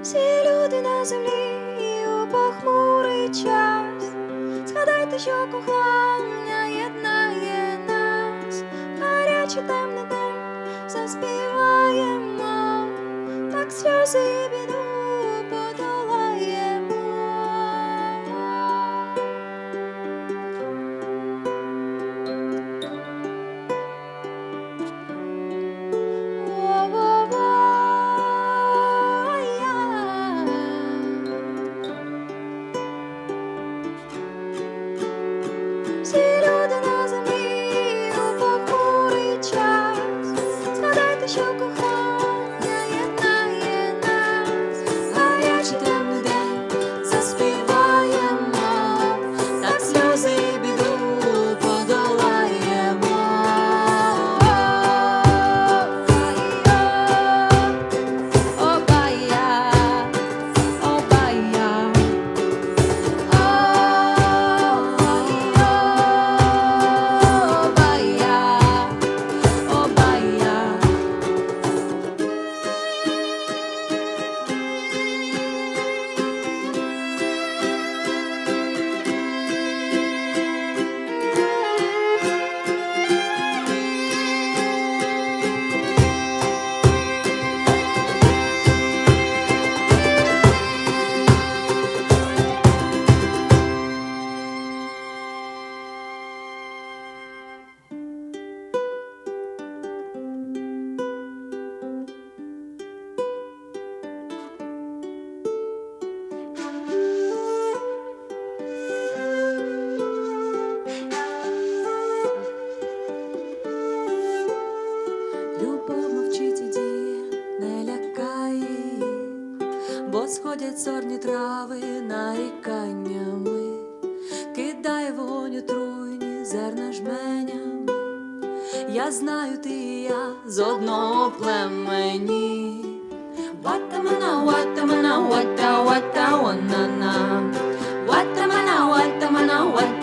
Всі люди на землі у похмурий час, згадайте, що кохання єднає нас. Гарячий темний день заспіваємо, так сльози і біду подолаємо. Всі люди на землі у похмурий час, згадайте, що кохання єднає нас. Гарячий темний день заспіваємо, так сльози і біду подолаємо. Обая, обая, любов мовчить і діє, не лякає їх, бо сходять сорні трави наріканнями, кидає вогонь отруйні зерна жменями. Я знаю, ти і я з одного племені. Ватамана, ватамана, вата, вата, ванана. Ватамана, ватамана, вата.